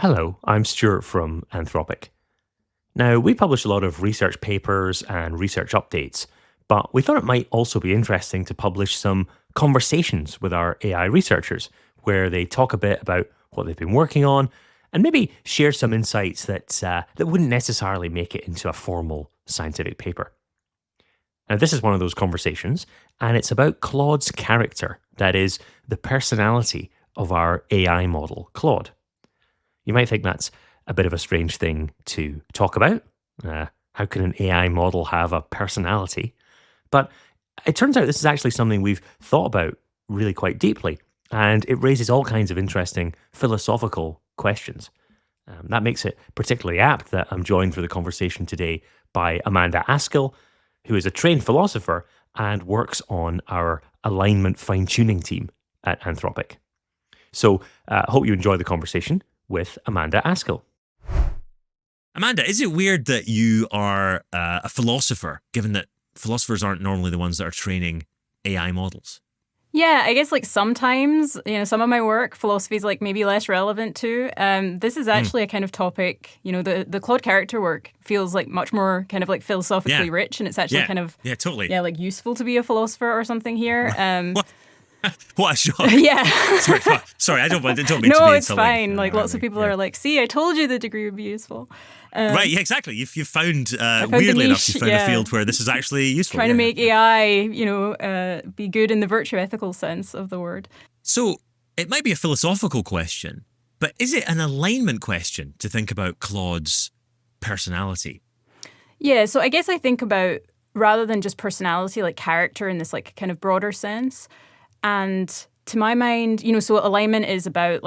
Hello, I'm Stuart from Anthropic. Now, we publish a lot of research papers and research updates, but we thought it might also be interesting to publish some conversations with our AI researchers where they talk a bit about what they've been working on and maybe share some insights that wouldn't necessarily make it into a formal scientific paper. Now, this is one of those conversations, and it's about Claude's character, that is, the personality of our AI model, Claude. You might think that's a bit of a strange thing to talk about. How can an AI model have a personality? But it turns out this is actually something we've thought about really quite deeply, and it raises all kinds of interesting philosophical questions. That makes it particularly apt that I'm joined for the conversation today by Amanda Askell, who is a trained philosopher and works on our alignment fine-tuning team at Anthropic. So I hope you enjoy the conversation with Amanda Askell. Amanda, is it weird that you are a philosopher, given that philosophers aren't normally the ones that are training AI models? Yeah, I guess sometimes, some of my work, philosophy is maybe less relevant to. This is actually a kind of topic, the Claude character work feels much more kind of philosophically rich, and it's actually totally. Useful to be a philosopher or something here. What a shock. Yeah. Sorry, I don't mean to be No, it's insulting. fine. Lots of people are see, I told you the degree would be useful. Right, yeah, exactly. You've found, weirdly enough, you found a field where this is actually useful. Trying to make AI, be good in the virtue ethical sense of the word. So it might be a philosophical question, but is it an alignment question to think about Claude's personality? Yeah, so I guess I think about, rather than just personality, character in this kind of broader sense. And to my mind, so alignment is about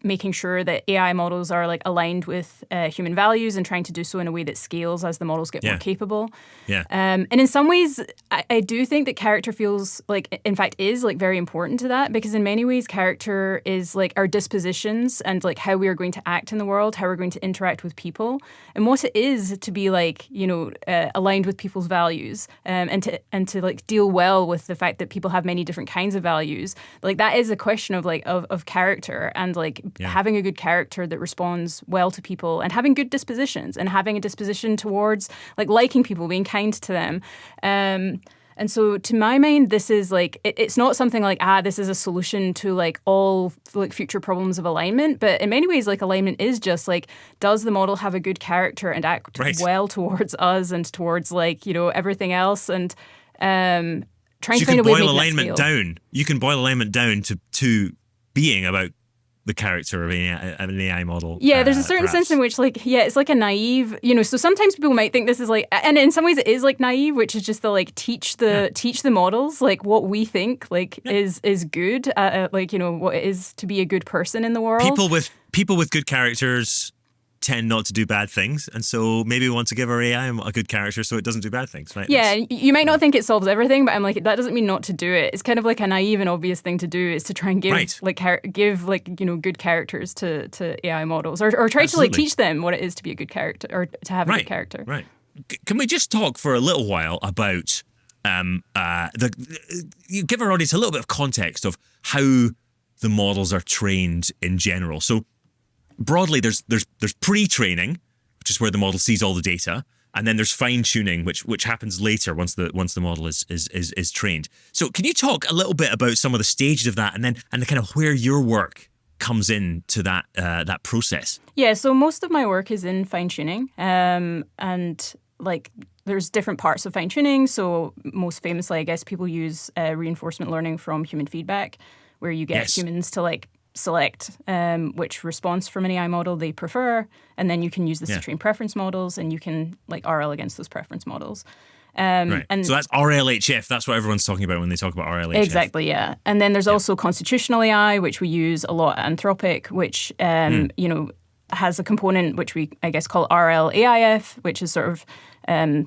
making sure that AI models are aligned with human values and trying to do so in a way that scales as the models get more capable. Yeah. And in some ways, I do think that character feels in fact, is very important to that, because in many ways, character is our dispositions and how we are going to act in the world, how we're going to interact with people, and what it is to be aligned with people's values, and to deal well with the fact that people have many different kinds of values. That is a question of character and having a good character that responds well to people, and having good dispositions, and having a disposition towards liking people, being kind to them. And so to my mind, this is it's not something this is a solution to all future problems of alignment. But in many ways, alignment is just does the model have a good character and act well towards us and towards everything else, and trying to find a way to make alignment down. You can boil alignment down to being about the character of an AI model. Yeah, there's a certain sense in which, it's a naive, so sometimes people might think this is and in some ways it is naive, which is just to teach the models what we think is good, what it is to be a good person in the world. People with good characters tend not to do bad things, and so maybe we want to give our AI a good character so it doesn't do bad things, right? Yeah, you might not think it solves everything, but I'm that doesn't mean not to do it. It's kind of a naive and obvious thing to do, is to try and give good characters to AI models, or try to teach them what it is to be a good character, or to have a good character. Right. Can we just talk for a little while about you give our audience a little bit of context of how the models are trained in general. So broadly, there's pre-training, which is where the model sees all the data, and then there's fine-tuning, which happens later once the model is trained. So can you talk a little bit about some of the stages of that, and the kind of where your work comes into that process? Yeah, so most of my work is in fine-tuning, and there's different parts of fine-tuning. So most famously, I guess people use reinforcement learning from human feedback, where you get humans to select which response from an AI model they prefer, and then you can use this to train preference models, and you can RL against those preference models. Right. And so that's RLHF. That's what everyone's talking about when they talk about RLHF. Exactly, yeah. And then there's also constitutional AI, which we use a lot at Anthropic, which has a component which we, I guess, call RLAIF, which is sort of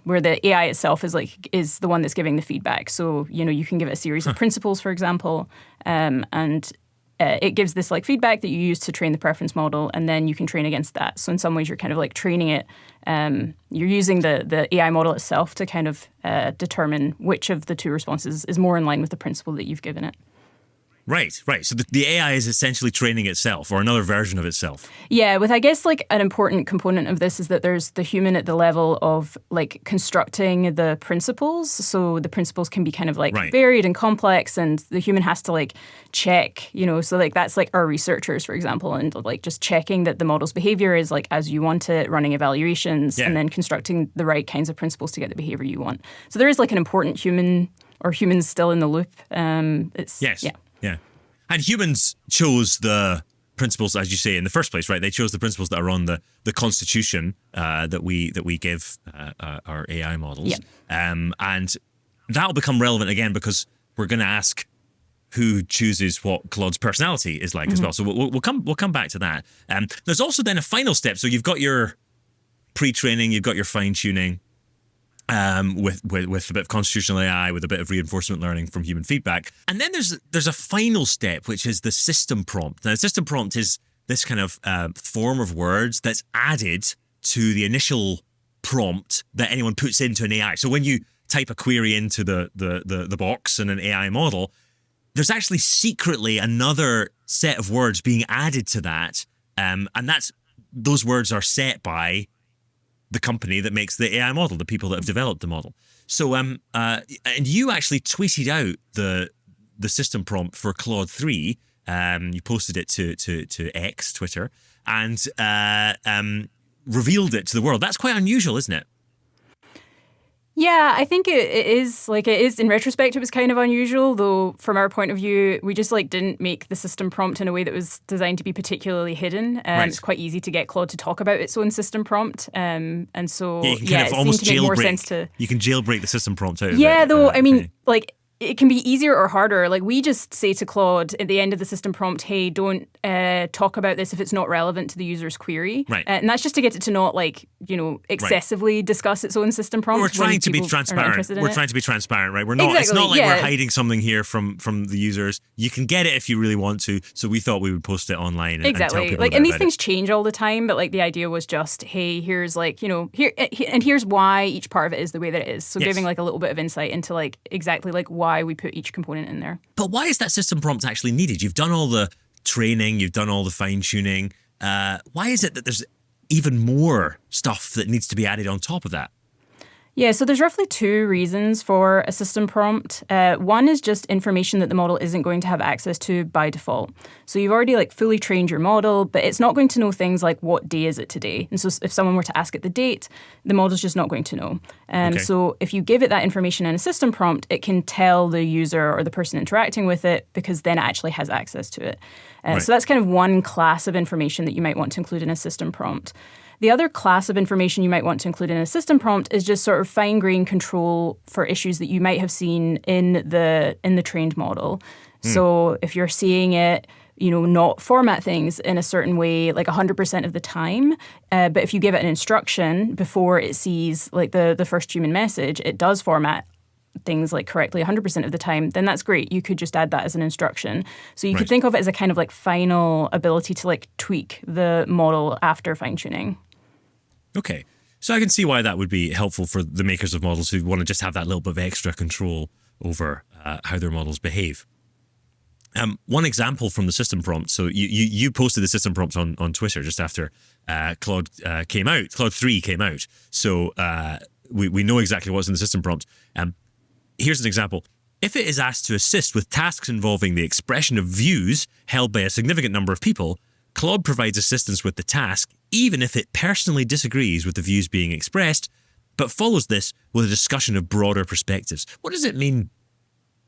where the AI itself is the one that's giving the feedback. So you can give it a series of principles, for example, and it gives this feedback that you use to train the preference model, and then you can train against that. So in some ways, you're kind of training it. You're using the AI model itself to kind of determine which of the two responses is more in line with the principle that you've given it. Right. So the AI is essentially training itself, or another version of itself. Yeah, with I guess like an important component of this is that there's the human at the level of like constructing the principles. So the principles can be kind of like varied and complex, and the human has to like check, so like that's like our researchers, for example, and like just checking that the model's behavior is like as you want it, running evaluations, and then constructing the right kinds of principles to get the behavior you want. So there is like an important human or humans still in the loop. Yeah. And humans chose the principles, as you say, in the first place, right? They chose the principles that are on the constitution that we give our AI models. Yeah. And that'll become relevant again because we're going to ask who chooses what Claude's personality is like as well. So we'll come back to that. There's also then a final step. So you've got your pre-training, you've got your fine-tuning. With a bit of constitutional AI, with a bit of reinforcement learning from human feedback. And then there's a final step, which is the system prompt. Now, the system prompt is this kind of form of words that's added to the initial prompt that anyone puts into an AI. So when you type a query into the box in an AI model, there's actually secretly another set of words being added to that. And those words are set by the company that makes the AI model, the people that have developed the model. So, and you actually tweeted out the system prompt for Claude 3. You posted it to X, Twitter, and revealed it to the world. That's quite unusual, isn't it? Yeah, I think it is. Like, it is, in retrospect, it was kind of unusual, though from our point of view, we just like didn't make the system prompt in a way that was designed to be particularly hidden. It's quite easy to get Claude to talk about its own system prompt. And so, you can kind of almost seemed to make more sense to... You can jailbreak the system prompt out of it. Yeah, though, I mean, like... It can be easier or harder. Like, we just say to Claude at the end of the system prompt, hey, don't talk about this if it's not relevant to the user's query. Right. And that's just to get it to not, like, excessively discuss its own system prompt. We're trying to be transparent. We're trying to be transparent, right? We're not. Exactly, it's not like we're hiding something here from the users. You can get it if you really want to. So we thought we would post it online and tell people like, and these things it. change all the time, but like the idea was just, hey, here's like, here's why each part of it is the way that it is. So giving like a little bit of insight into like exactly like why we put each component in there. But why is that system prompt actually needed? You've done all the training, you've done all the fine-tuning. Why is it that there's even more stuff that needs to be added on top of that? Yeah, so there's roughly two reasons for a system prompt. One is just information that the model isn't going to have access to by default. So you've already like fully trained your model, but it's not going to know things like what day is it today. And so if someone were to ask it the date, the model's just not going to know. So if you give it that information in a system prompt, it can tell the user or the person interacting with it because then it actually has access to it. So that's kind of one class of information that you might want to include in a system prompt. The other class of information you might want to include in a system prompt is just sort of fine-grained control for issues that you might have seen in the trained model. So if you're seeing it, not format things in a certain way, like 100% of the time, but if you give it an instruction before it sees like the first human message, it does format things like correctly 100% of the time, then that's great. You could just add that as an instruction. So you could think of it as a kind of like final ability to like tweak the model after fine-tuning. Okay. So I can see why that would be helpful for the makers of models who want to just have that little bit of extra control over how their models behave. One example from the system prompt. So you posted the system prompt on Twitter just after Claude came out. Claude 3 came out. So we know exactly what's in the system prompt. Here's an example. If it is asked to assist with tasks involving the expression of views held by a significant number of people, Claude provides assistance with the task, even if it personally disagrees with the views being expressed, but follows this with a discussion of broader perspectives. What does it mean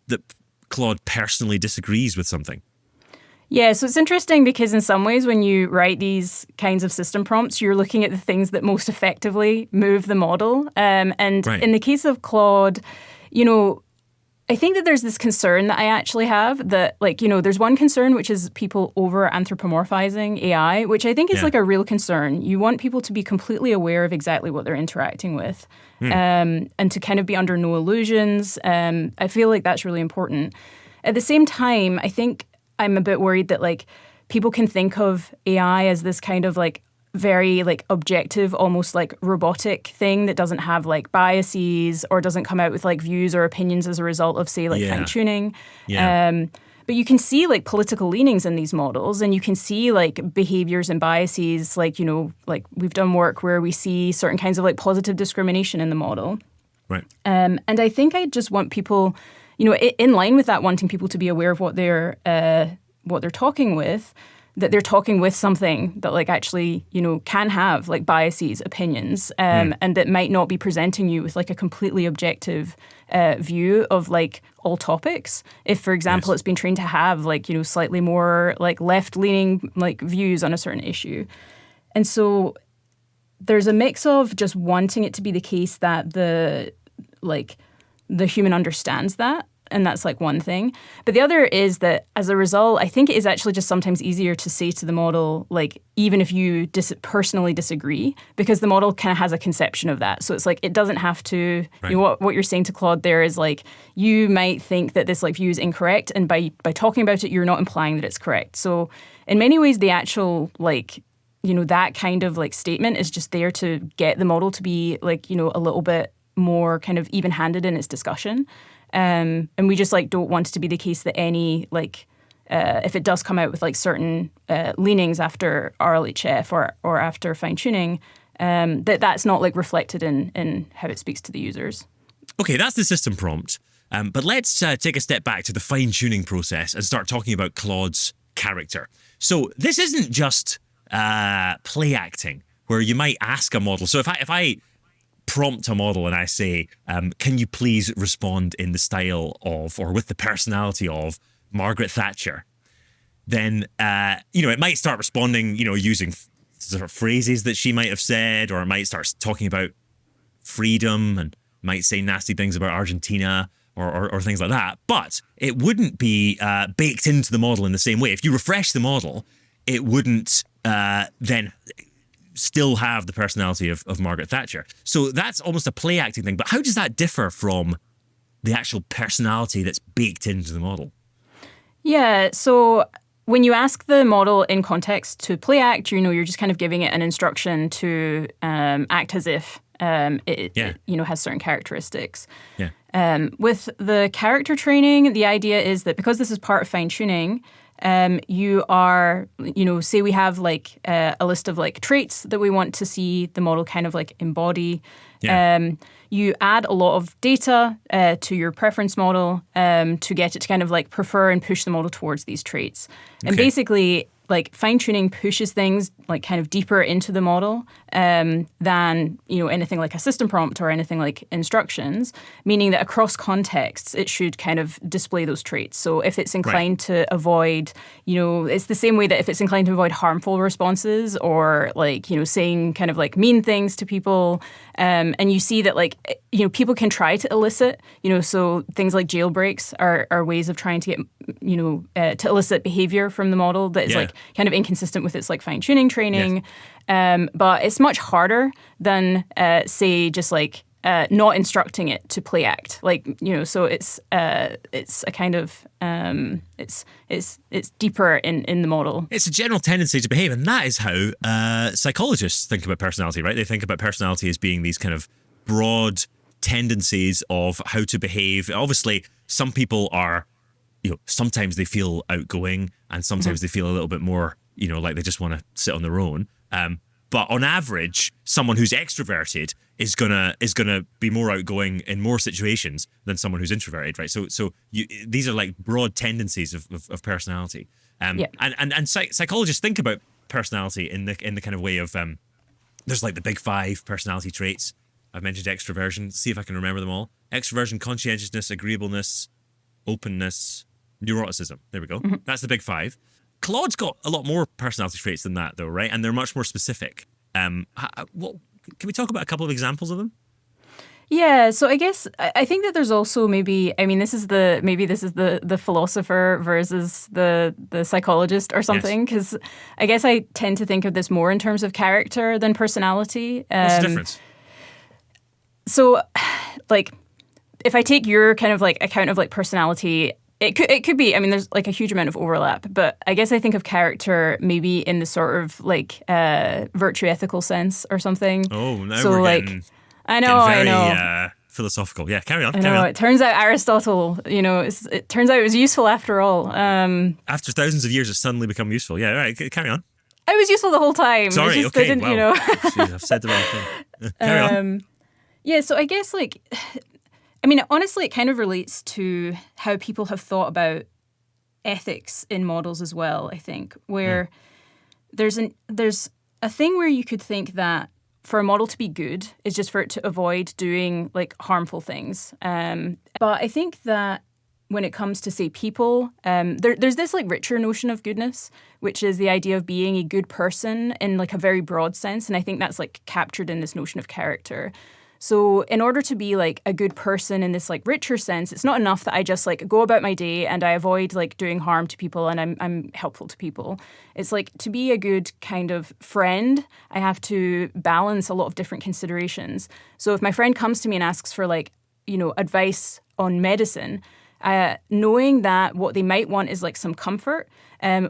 that Claude personally disagrees with something? Yeah, so it's interesting because in some ways when you write these kinds of system prompts, you're looking at the things that most effectively move the model. In the case of Claude, I think that there's this concern that I actually have that, there's one concern, which is people over anthropomorphizing AI, which I think is like a real concern. You want people to be completely aware of exactly what they're interacting with and to kind of be under no illusions. I feel like that's really important. At the same time, I think I'm a bit worried that like people can think of AI as this kind of like very like objective, almost like robotic thing that doesn't have like biases or doesn't come out with like views or opinions as a result of say like fine tuning. But you can see like political leanings in these models, and you can see like behaviors and biases, like, like we've done work where we see certain kinds of like positive discrimination in the model. Right. And I think I just want people, in line with that, wanting people to be aware of what they're talking with, that they're talking with something that like actually, can have like biases, opinions, and that might not be presenting you with like a completely objective view of like all topics. If, for example, it's been trained to have like, slightly more like left-leaning like views on a certain issue. And so there's a mix of just wanting it to be the case that the human understands that. And that's like one thing. But the other is that as a result, I think it is actually just sometimes easier to say to the model, like, even if you personally disagree, because the model kind of has a conception of that. So it's like, it doesn't have to, what you're saying to Claude there is like, you might think that this like view is incorrect. And by talking about it, you're not implying that it's correct. So in many ways, the actual like, that kind of like statement is just there to get the model to be like, a little bit more kind of even-handed in its discussion. And we just like don't want it to be the case that any like if it does come out with like certain leanings after RLHF or after fine-tuning, that's not like reflected in how it speaks to the users. Okay, that's the system prompt. But let's take a step back to the fine-tuning process and start talking about Claude's character. So this isn't just play acting, where you might ask a model. So if I prompt a model and I say, can you please respond in the style of, or with the personality of, Margaret Thatcher, then, it might start responding, using sort of phrases that she might have said, or it might start talking about freedom and might say nasty things about Argentina or things like that. But it wouldn't be baked into the model in the same way. If you refresh the model, it wouldn't then still have the personality of Margaret Thatcher. So that's almost a play acting thing. But how does that differ from the actual personality that's baked into the model? Yeah, so when you ask the model in context to play act, you're just kind of giving it an instruction to act as if it has certain characteristics. Yeah. With the character training, the idea is that because this is part of fine-tuning, you are, say we have like a list of like traits that we want to see the model kind of like embody. Yeah. You add a lot of data to your preference model to get it to kind of like prefer and push the model towards these traits. Okay. And basically, like fine-tuning pushes things like kind of deeper into the model than, anything like a system prompt or anything like instructions, meaning that across contexts, it should kind of display those traits. So if it's inclined to avoid, it's the same way that if it's inclined to avoid harmful responses or like, saying kind of like mean things to people, and you see that like, people can try to elicit, so things like jailbreaks are ways of trying to get, to elicit behavior from the model that is like kind of inconsistent with its like fine-tuning training. Yes. But it's much harder than, say, just like not instructing it to play act. Like, so it's a kind of, it's deeper in the model. It's a general tendency to behave, and that is how psychologists think about personality, right? They think about personality as being these kind of broad tendencies of how to behave. Obviously, some people are, sometimes they feel outgoing and sometimes they feel a little bit more, like they just want to sit on their own. But on average, someone who's extroverted is gonna be more outgoing in more situations than someone who's introverted, right? So these are like broad tendencies of personality. And psychologists think about personality in the kind of way of there's like the big 5 personality traits. I've mentioned extroversion. See if I can remember them all. Extroversion, conscientiousness, agreeableness, openness, neuroticism. There we go. Mm-hmm. That's the big 5. Claude's got a lot more personality traits than that, though, right? And they're much more specific. Can we talk about a couple of examples of them? Yeah, so I guess I think that there's also this is the philosopher versus the psychologist or something, because I guess I tend to think of this more in terms of character than personality. What's the difference? So, like, if I take your kind of like account of like personality, it could be, there's like a huge amount of overlap, but I guess I think of character maybe in the sort of like virtue ethical sense or something. Oh, now so we're like, getting, I know. philosophical. Yeah, carry on. I Carry know. on. It turns out Aristotle, it turns out it was useful after all. After thousands of years, it's suddenly become useful. Yeah, right. Carry on. It was useful the whole time. Sorry. It's just Okay. didn't, Wow. Jeez, I've said the wrong thing. Carry on. Yeah, so I guess I mean, honestly, it kind of relates to how people have thought about ethics in models as well, I think, where there's a thing where you could think that for a model to be good is just for it to avoid doing like harmful things. But I think that when it comes to, say, people, there's this like richer notion of goodness, which is the idea of being a good person in like a very broad sense. And I think that's like captured in this notion of character. So in order to be like a good person in this like richer sense, it's not enough that I just like go about my day and I avoid like doing harm to people and I'm helpful to people. It's like to be a good kind of friend, I have to balance a lot of different considerations. So if my friend comes to me and asks for like, advice on medicine, knowing that what they might want is like some comfort,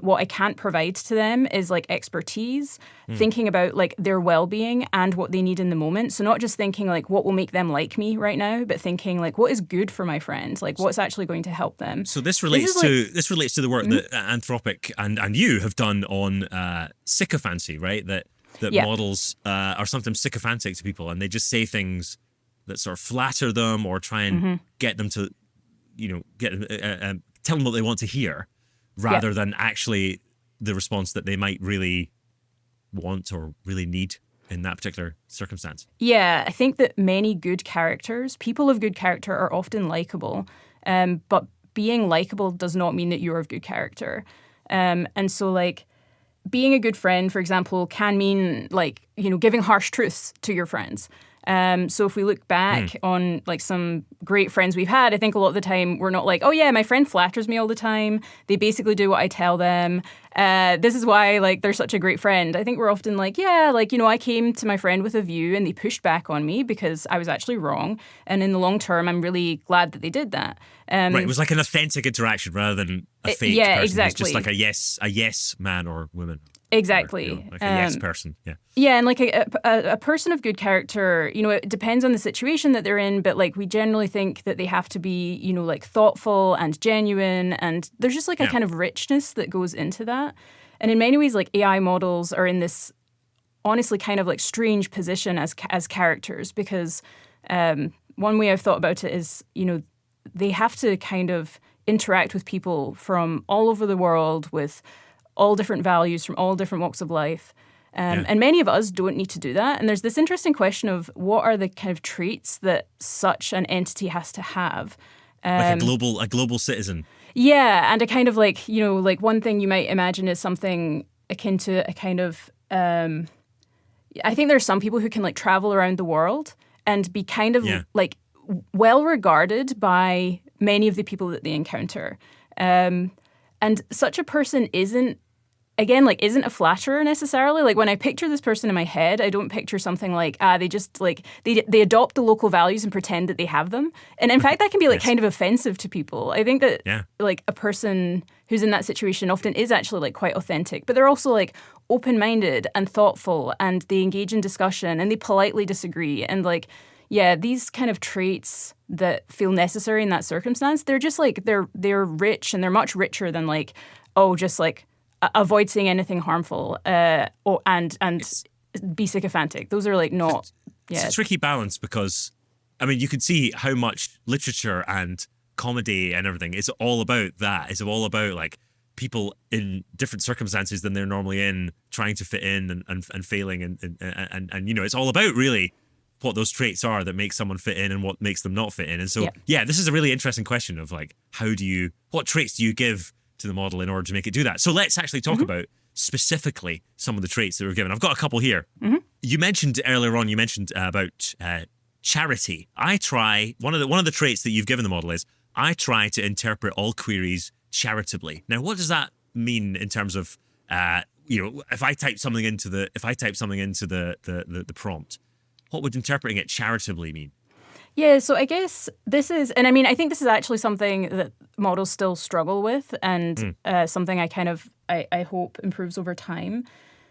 what I can't provide to them is like expertise, thinking about like their well-being and what they need in the moment. So not just thinking like what will make them like me right now, but thinking like what is good for my friend, like what's actually going to help them. So this relates to the work that Anthropic and you have done on sycophancy, right? That models are sometimes sycophantic to people, and they just say things that sort of flatter them or try and get them to tell them what they want to hear, rather than actually the response that they might really want or really need in that particular circumstance. Yeah, I think that many good characters, people of good character, are often likable, but being likable does not mean that you're of good character. And so, like, being a good friend, for example, can mean, like, giving harsh truths to your friends. So if we look back on like some great friends we've had, I think a lot of the time we're not like, oh yeah, my friend flatters me all the time. They basically do what I tell them. This is why like they're such a great friend. I think we're often like, yeah, like, I came to my friend with a view and they pushed back on me because I was actually wrong. And in the long term, I'm really glad that they did that. Right, it was like an authentic interaction rather than a fake person. Exactly. It's just like a yes man or woman. Exactly. Or, like a yes person. Yeah. Yeah, and like a person of good character, it depends on the situation that they're in, but like we generally think that they have to be, like thoughtful and genuine, and there's just like a kind of richness that goes into that. And in many ways, like AI models are in this honestly kind of like strange position as characters, because one way I've thought about it is, they have to kind of interact with people from all over the world with all different values from all different walks of life. And many of us don't need to do that. And there's this interesting question of what are the kind of traits that such an entity has to have. Like a global citizen. Yeah, and a kind of like, like one thing you might imagine is something akin to a kind of, I think there are some people who can like travel around the world and be kind of like well regarded by many of the people that they encounter. And such a person isn't a flatterer necessarily. Like when I picture this person in my head, I don't picture something like, they just like, they adopt the local values and pretend that they have them. And in fact, that can be like kind of offensive to people. I think that like a person who's in that situation often is actually like quite authentic, but they're also like open-minded and thoughtful, and they engage in discussion and they politely disagree. And like, these kind of traits that feel necessary in that circumstance, they're just like, they're rich, and they're much richer than like, just like, avoid saying anything harmful, and be sycophantic. Those are like not. It's a tricky balance because, I mean, you can see how much literature and comedy and everything is all about that. It's all about like people in different circumstances than they're normally in, trying to fit in and failing, and it's all about really what those traits are that make someone fit in and what makes them not fit in. And so, this is a really interesting question of like, what traits do you give to the model in order to make it do that? So let's actually talk about specifically some of the traits that were given. I've got a couple here. You mentioned earlier on, about charity. One of the traits that you've given the model is, I try to interpret all queries charitably. Now, what does that mean in terms of, if I type something into the prompt, what would interpreting it charitably mean? Yeah, so I guess this is, and I mean, I think this is actually something that models still struggle with, and something I hope improves over time.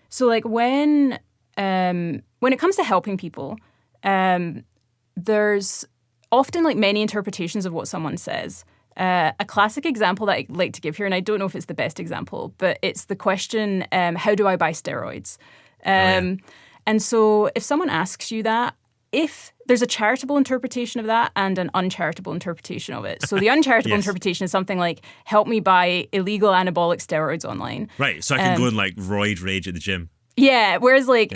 So like when it comes to helping people, there's often like many interpretations of what someone says. A classic example that I like to give here, and I don't know if it's the best example, but it's the question, how do I buy steroids? And so if someone asks you that, if there's a charitable interpretation of that and an uncharitable interpretation of it. So the uncharitable interpretation is something like, help me buy illegal anabolic steroids online. Right, so I can go and like roid rage at the gym. Yeah, whereas like,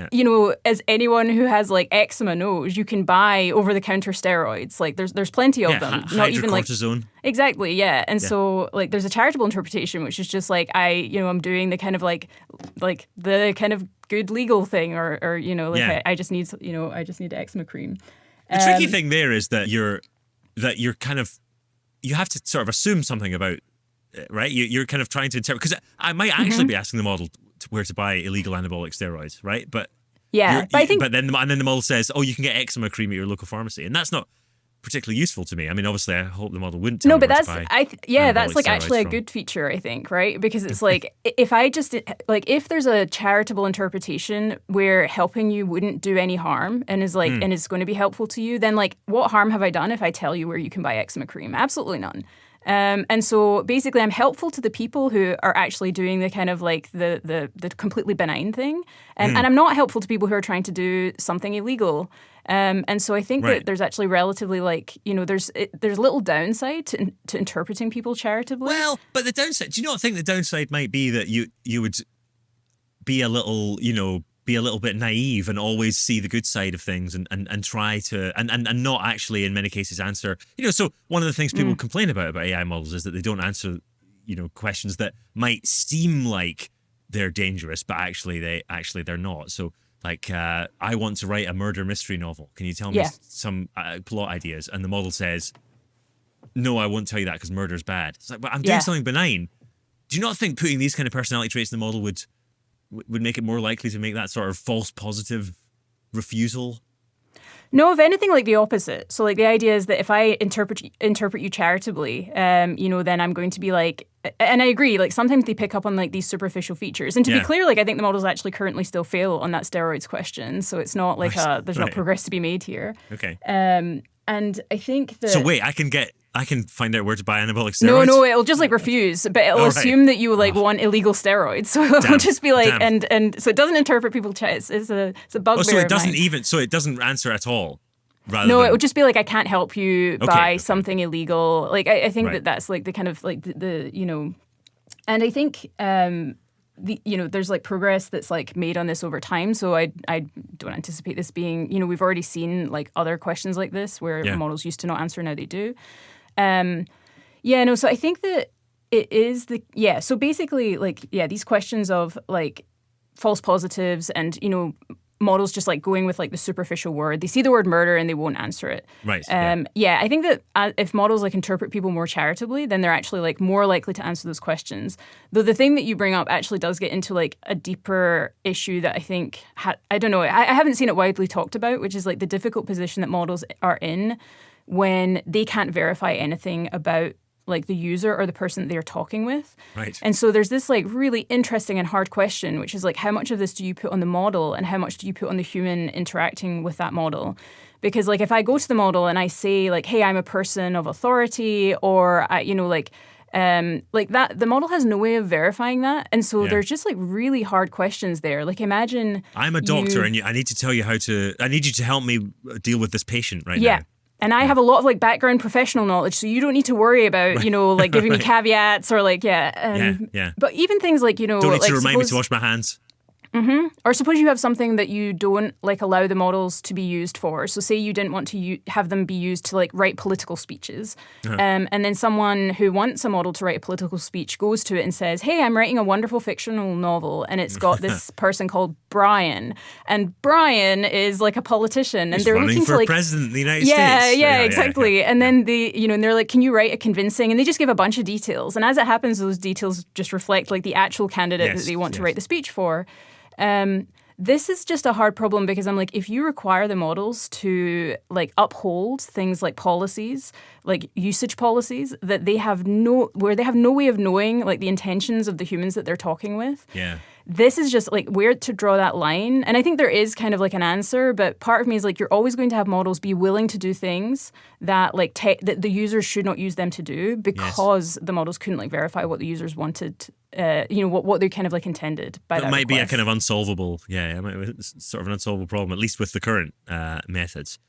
as anyone who has like eczema knows, you can buy over-the-counter steroids. Like there's plenty of them. Not even like Exactly, yeah. And so like there's a charitable interpretation, which is just like I'm doing the kind of like the kind of good legal thing or I just need eczema cream. The tricky thing there is that you're kind of, you have to sort of assume something about it, right? You're kind of trying to interpret, because I might actually be asking the model where to buy illegal anabolic steroids, right? But then the model says, oh, you can get eczema cream at your local pharmacy, and that's not particularly useful to me. I mean, obviously, I hope the model wouldn't. Tell me where to buy that's like actually a good feature, I think, right? Because it's like if there's a charitable interpretation where helping you wouldn't do any harm and is like and is going to be helpful to you, then like what harm have I done if I tell you where you can buy eczema cream? Absolutely none. And so basically I'm helpful to the people who are actually doing the kind of like the completely benign thing. And I'm not helpful to people who are trying to do something illegal. And so I think that there's actually relatively there's little downside to interpreting people charitably. Well, but the downside, do you not think the downside might be that you would be a little, be a little bit naive and always see the good side of things and try to and not actually in many cases answer, so one of the things people complain about AI models is that they don't answer, questions that might seem like they're dangerous, but actually they're not. So like, I want to write a murder mystery novel. Can you tell me some plot ideas? And the model says, no, I won't tell you that because murder's bad. It's like, but I'm doing something benign. Do you not think putting these kind of personality traits in the model would make it more likely to make that sort of false positive refusal? No, if anything, like the opposite. So like the idea is that if I interpret you charitably, then I'm going to be like, and I agree, like sometimes they pick up on like these superficial features. And to be clear, like I think the models actually currently still fail on that steroids question. So it's not like there's not progress to be made here. Okay. And I think that... So wait, I can find out where to buy anabolic steroids? No, it'll just like refuse, but it'll assume that you like want illegal steroids. So it'll just be like, and so it doesn't interpret people. It's a bugbear. So it doesn't so it doesn't answer at all. It would just be like, I can't help you buy something illegal. Like I think that's like the kind of like the and I think there's like progress that's like made on this over time. So I don't anticipate this being, we've already seen like other questions like this where models used to not answer, now they do. So I think that it is so basically like, these questions of like false positives and, models just like going with like the superficial word. They see the word murder and they won't answer it. Right. I think that if models like interpret people more charitably, then they're actually like more likely to answer those questions. Though the thing that you bring up actually does get into like a deeper issue that I think, I don't know, I haven't seen it widely talked about, which is like the difficult position that models are in when they can't verify anything about like the user or the person that they're talking with. Right. And so there's this like really interesting and hard question, which is like, how much of this do you put on the model and how much do you put on the human interacting with that model? Because like if I go to the model and I say like, hey, I'm a person of authority, or like that, the model has no way of verifying that. And so there's just like really hard questions there. Like imagine I'm a doctor and I need to tell you I need you to help me deal with this patient right now. And I have a lot of like background professional knowledge, so you don't need to worry about, like giving me caveats or like, But even things like, don't need to remind me to wash my hands. Mm-hmm. Or suppose you have something that you don't like allow the models to be used for. So say you didn't want to have them be used to like write political speeches. And then someone who wants a model to write a political speech goes to it and says, hey, I'm writing a wonderful fictional novel and it's got this person called Brian. And Brian is like a politician. And they're looking for like president of the United States. Yeah, exactly. Yeah. And then and they're like, can you write a convincing? And they just give a bunch of details. And as it happens, those details just reflect like the actual candidate that they want to write the speech for. This is just a hard problem because I'm like, if you require the models to like uphold things like policies, like usage policies that they have no way of knowing like the intentions of the humans that they're talking with, this is just like where to draw that line. And I think there is kind of like an answer, but part of me is like, you're always going to have models be willing to do things that like that the users should not use them to do because the models couldn't like verify what the users wanted, what they kind of like intended by that. It might be a request. kind of unsolvable, it's sort of an unsolvable problem, at least with the current methods.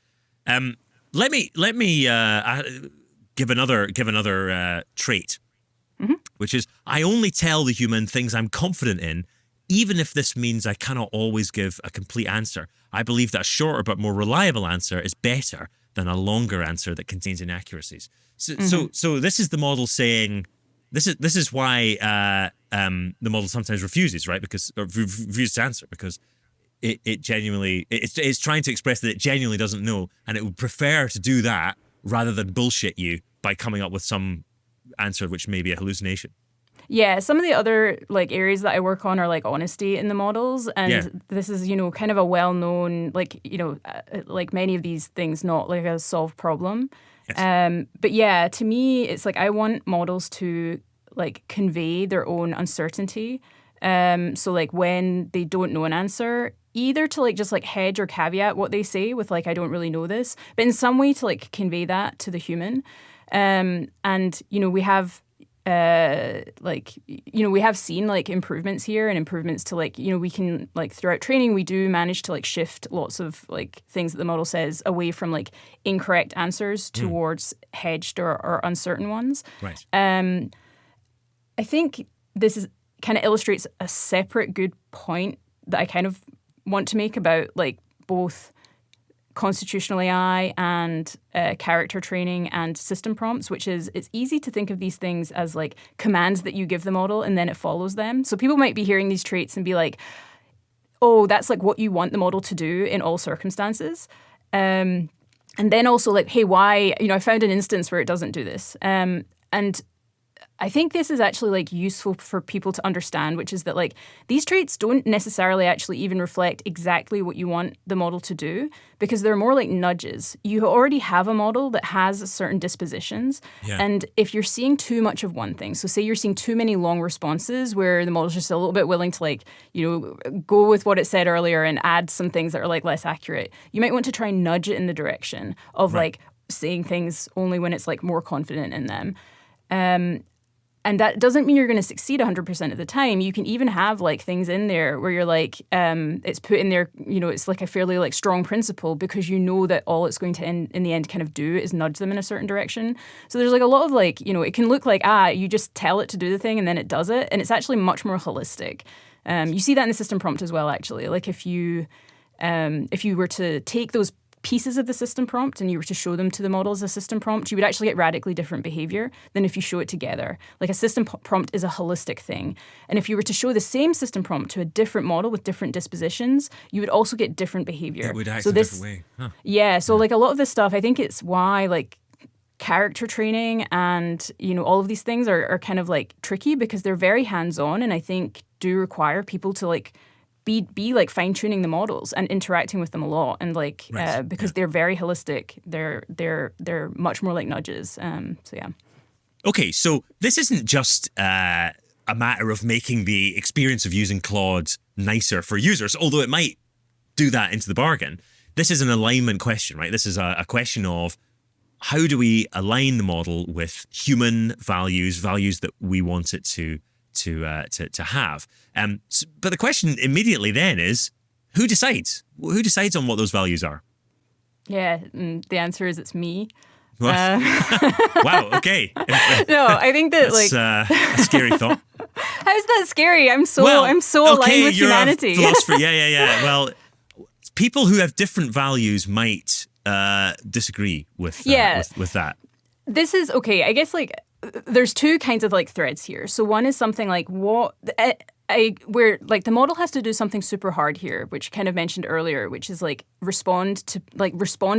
Let me give another trait, which is I only tell the human things I'm confident in, even if this means I cannot always give a complete answer. I believe that a shorter but more reliable answer is better than a longer answer that contains inaccuracies. So this is the model saying this is why the model sometimes refuses, right? Refuses to answer because it genuinely it's trying to express that it genuinely doesn't know, and it would prefer to do that rather than bullshit you by coming up with some answer which may be a hallucination. Yeah, some of the other like areas that I work on are like honesty in the models, and this is kind of a well-known like many of these things not like a solved problem. Yes. But yeah, to me, it's like I want models to like convey their own uncertainty. So like when they don't know an answer, either to like just like hedge or caveat what they say with like I don't really know this, but in some way to like convey that to the human. And we have we have seen like improvements here and improvements to like we can like throughout training we do manage to like shift lots of like things that the model says away from like incorrect answers towards hedged or uncertain ones. Right. I think this is kind of illustrates a separate good point that I kind of want to make about like both constitutional AI and character training and system prompts, which is it's easy to think of these things as like commands that you give the model and then it follows them. So people might be hearing these traits and be like, oh, that's like what you want the model to do in all circumstances. And then also like, hey, why, I found an instance where it doesn't do this. And I think this is actually like useful for people to understand, which is that like these traits don't necessarily actually even reflect exactly what you want the model to do because they're more like nudges. You already have a model that has certain dispositions. Yeah. And if you're seeing too much of one thing, so say you're seeing too many long responses where the model's just a little bit willing to like, go with what it said earlier and add some things that are like less accurate, you might want to try and nudge it in the direction of like saying things only when it's like more confident in them. And that doesn't mean you're going to succeed 100% of the time. You can even have like things in there where you're like, it's put in there, it's like a fairly like strong principle because you know that all it's going to in the end kind of do is nudge them in a certain direction. So there's like a lot of like, it can look like, you just tell it to do the thing and then it does it. And it's actually much more holistic. You see that in the system prompt as well, actually. Like if you were to take those pieces of the system prompt and you were to show them to the model as a system prompt, you would actually get radically different behavior than if you show it together. Like a system prompt is a holistic thing. And if you were to show the same system prompt to a different model with different dispositions, you would also get different behavior. It would act a different way. Huh. Yeah. So like a lot of this stuff, I think it's why like character training and, all of these things are kind of like tricky because they're very hands-on and I think do require people to like be like fine-tuning the models and interacting with them a lot and like because they're very holistic. They're much more like nudges. So yeah. Okay, so this isn't just a matter of making the experience of using Claude nicer for users, although it might do that into the bargain. This is an alignment question, right? This is a question of how do we align the model with human values that we want it to have. But the question immediately then is, who decides? Who decides on what those values are? Yeah, the answer is it's me. Wow, okay. No, I think that that's a scary thought. How's that scary? I'm so aligned with humanity. You're a philosopher. Yeah. Well, people who have different values might disagree with that. This is okay. I guess like there's two kinds of like threads here. So one is something like where like the model has to do something super hard here, which kind of mentioned earlier, which is like respond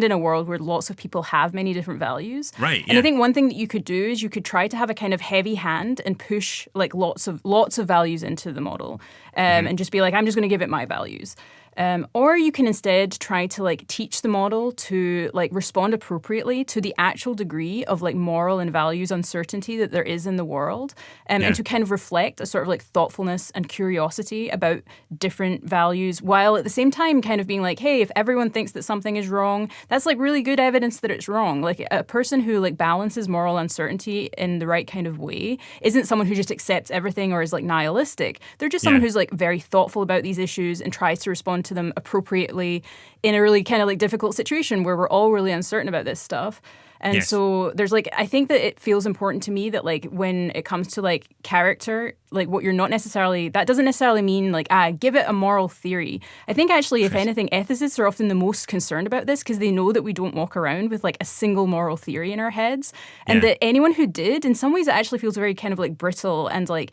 in a world where lots of people have many different values. Right. Yeah. And I think one thing that you could do is you could try to have a kind of heavy hand and push like lots of values into the model, and just be like, I'm just going to give it my values. Or you can instead try to like teach the model to like respond appropriately to the actual degree of like moral and values uncertainty that there is in the world, and to kind of reflect a sort of like thoughtfulness and curiosity about different values, while at the same time kind of being like, hey, if everyone thinks that something is wrong, that's like really good evidence that it's wrong. Like a person who like balances moral uncertainty in the right kind of way isn't someone who just accepts everything or is like nihilistic. They're just someone who's like very thoughtful about these issues and tries to respond to them appropriately in a really kind of like difficult situation where we're all really uncertain about this stuff. And so there's like, I think that it feels important to me that like when it comes to like character, like what you're not necessarily, that doesn't necessarily mean like, give it a moral theory. I think actually, if anything, ethicists are often the most concerned about this because they know that we don't walk around with like a single moral theory in our heads. And that anyone who did, in some ways, it actually feels very kind of like brittle and like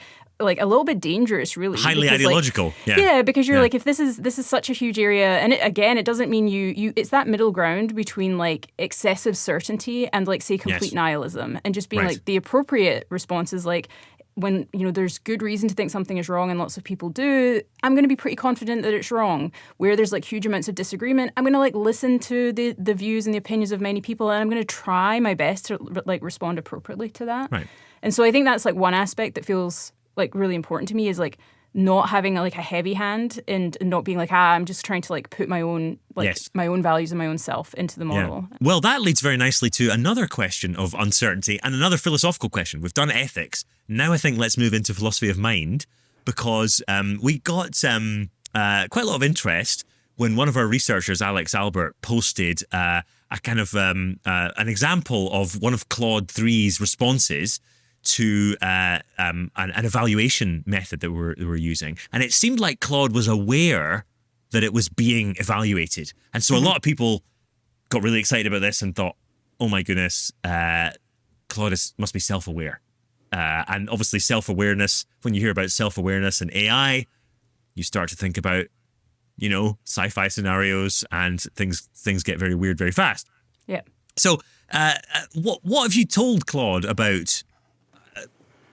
a little bit dangerous, really. Highly because, ideological. Yeah, because you're like, if this is such a huge area, and it doesn't mean you it's that middle ground between like excessive certainty and like say complete nihilism, and just being like the appropriate response is like, when there's good reason to think something is wrong and lots of people do, I'm going to be pretty confident that it's wrong. Where there's like huge amounts of disagreement, I'm going to like listen to the views and the opinions of many people, and I'm going to try my best to like respond appropriately to that. Right. And so I think that's like one aspect that feels like really important to me, is like not having like a heavy hand and not being like, I'm just trying to like put my own my own values and my own self into the model. Yeah. Well, that leads very nicely to another question of uncertainty and another philosophical question. We've done ethics. Now I think let's move into philosophy of mind, because we got quite a lot of interest when one of our researchers, Alex Albert, posted a kind of an example of one of Claude 3's responses to an evaluation method that we're using. And it seemed like Claude was aware that it was being evaluated. And so a lot of people got really excited about this and thought, oh my goodness, Claude must be self-aware. And obviously self-awareness, when you hear about self-awareness and AI, you start to think about, sci-fi scenarios, and things get very weird very fast. Yeah. So what have you told Claude about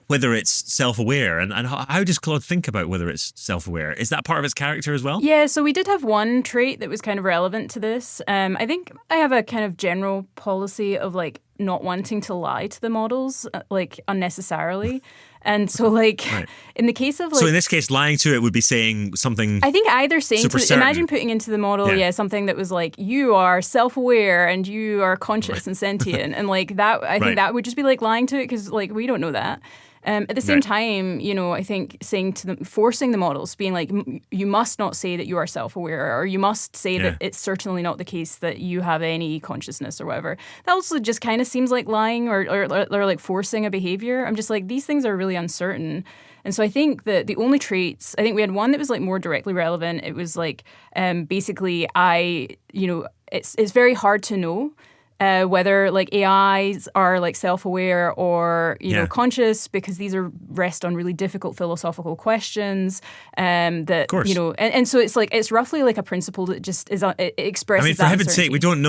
whether it's self-aware, and how does Claude think about whether it's self-aware? Is that part of its character as well? Yeah, so we did have one trait that was kind of relevant to this. I think I have a kind of general policy of like not wanting to lie to the models like unnecessarily. And so like in the case of like... So in this case, lying to it would be saying something... I think either saying super to... certain. Imagine putting into the model, something that was like, you are self-aware and you are conscious and sentient. And like that, I think that would just be like lying to it, because like we don't know that. At the same time, I think saying to them, forcing the models, being like, you must not say that you are self-aware, or you must say that it's certainly not the case that you have any consciousness or whatever. That also just kind of seems like lying or like forcing a behavior. I'm just like, these things are really uncertain. And so I think that the only traits, I think we had one that was like more directly relevant. It was like, basically, it's very hard to know whether like AIs are like self-aware or conscious, because these are rest on really difficult philosophical questions. That of course. And so it's like it's roughly like a principle that just is it expresses. I mean, for heaven's sake, we don't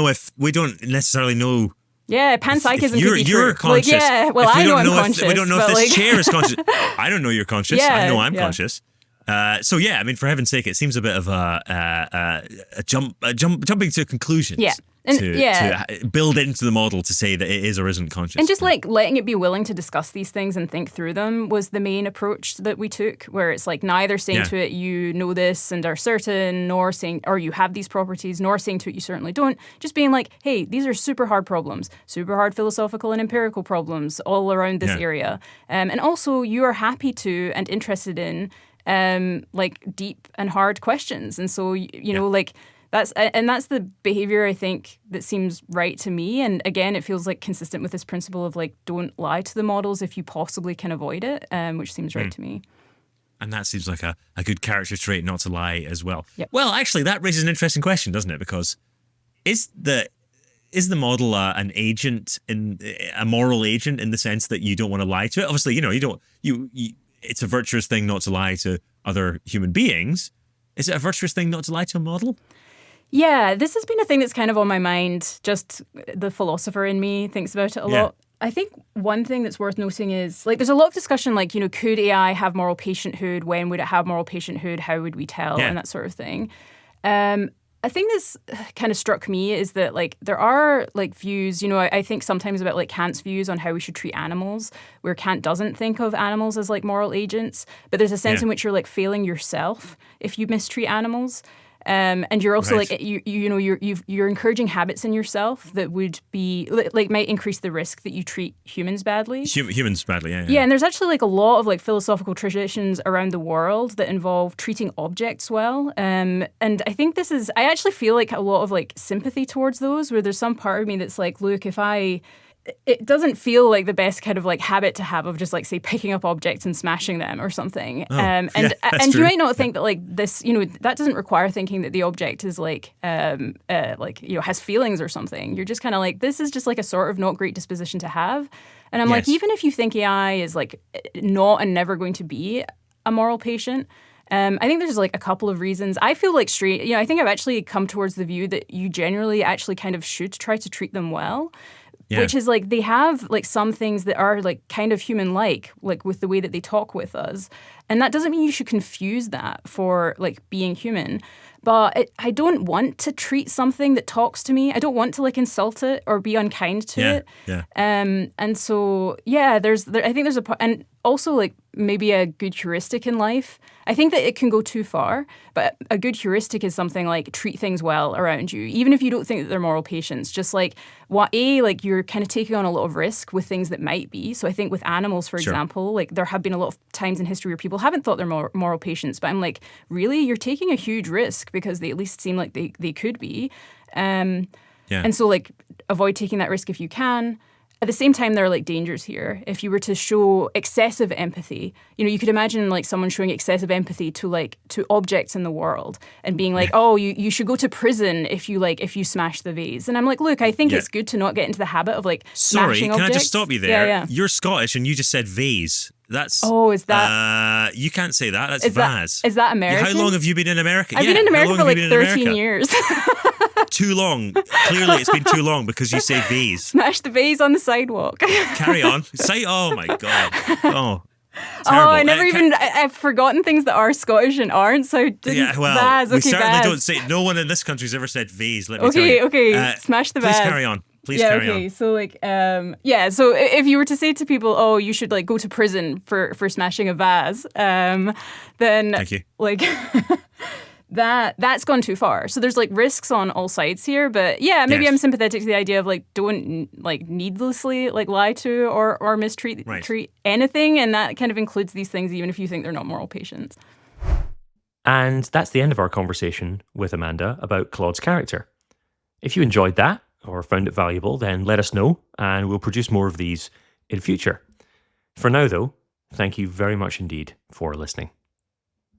necessarily know. Yeah, panpsychism could be you're true. conscious. Like, yeah, well, I know I'm conscious. We don't know if this chair is conscious. I don't know you're conscious. I know I'm conscious. So yeah, I mean, for heaven's sake, it seems a bit of a jumping to a conclusions. Yeah. To build into the model to say that it is or isn't conscious. And just like letting it be willing to discuss these things and think through them was the main approach that we took, where it's like neither saying to it, you know this and are certain, nor saying, or you have these properties, nor saying to it, you certainly don't. Just being like, hey, these are super hard problems, super hard philosophical and empirical problems all around this area. And also you are happy to and interested in like deep and hard questions. And so, like, that's the behavior I think that seems right to me. And again, it feels like consistent with this principle of like, don't lie to the models if you possibly can avoid it, which seems right to me. And that seems like a good character trait, not to lie as well. Yep. Well, actually, that raises an interesting question, doesn't it? Because is the model an agent, a moral agent, in the sense that you don't want to lie to it? Obviously, it's a virtuous thing not to lie to other human beings. Is it a virtuous thing not to lie to a model? Yeah, this has been a thing that's kind of on my mind. Just the philosopher in me thinks about it a lot. I think one thing that's worth noting is, like, there's a lot of discussion, like, could AI have moral patienthood? When would it have moral patienthood? How would we tell? And that sort of thing. I think this kind of struck me is that like there are like views, I think sometimes about like Kant's views on how we should treat animals, where Kant doesn't think of animals as like moral agents, but there's a sense in which you're like failing yourself if you mistreat animals. And you're also like you're encouraging habits in yourself that would be like might increase the risk that you treat humans badly. Humans badly, yeah. Yeah, and there's actually like a lot of like philosophical traditions around the world that involve treating objects well. And I think I actually feel like a lot of like sympathy towards those, where there's some part of me that's like, look, it doesn't feel like the best kind of like habit to have of just like say picking up objects and smashing them or something. And you might not think that like this, that doesn't require thinking that the object is like has feelings or something. You're just kind of like, this is just like a sort of not great disposition to have. And I'm like, even if you think AI is like not and never going to be a moral patient, I think there's like a couple of reasons. I feel like I think I've actually come towards the view that you generally actually kind of should try to treat them well. Yeah. Which is like they have like some things that are like kind of human-like with the way that they talk with us. And that doesn't mean you should confuse that for like being human. But I don't want to treat something that talks to me. I don't want to like insult it or be unkind to it. Yeah. And so, I think there's and also like maybe a good heuristic in life. I think that it can go too far, but a good heuristic is something like treat things well around you, even if you don't think that they're moral patients. Just like like you're kind of taking on a lot of risk with things that might be. So I think with animals, for example, like there have been a lot of times in history where people haven't thought they're moral patients, but I'm like, really, you're taking a huge risk because they at least seem like they could be. And so like avoid taking that risk if you can. At the same time, there are like dangers here. If you were to show excessive empathy, you could imagine like someone showing excessive empathy to objects in the world and being like, oh, you should go to prison if you smash the vase. And I'm like, look, I think it's good to not get into the habit of like smashing objects. Can I just stop you there? Yeah. You're Scottish and you just said vase. That's is that? You can't say that. That's vase. Is that American? How long have you been in America? I've been in America for like 13 years. Too long. Clearly, it's been too long because you say vase. Smash the vase on the sidewalk. Carry on. Oh my god. Oh. Terrible. I've forgotten things that are Scottish and aren't, so I didn't. Vase. We certainly don't say. No one in this country's ever said vase. Let me tell you. Okay. Smash the vase. Please carry on. Carry on. So like, so if you were to say to people, oh, you should like go to prison for smashing a vase, then thank you. Like. That's gone too far. So there's like risks on all sides here, but maybe I'm sympathetic to the idea of like don't like needlessly like lie to or mistreat treat anything, and that kind of includes these things even if you think they're not moral patients. And that's the end of our conversation with Amanda about Claude's character. If you enjoyed that or found it valuable, then let us know and we'll produce more of these in future. For now though, thank you very much indeed for listening.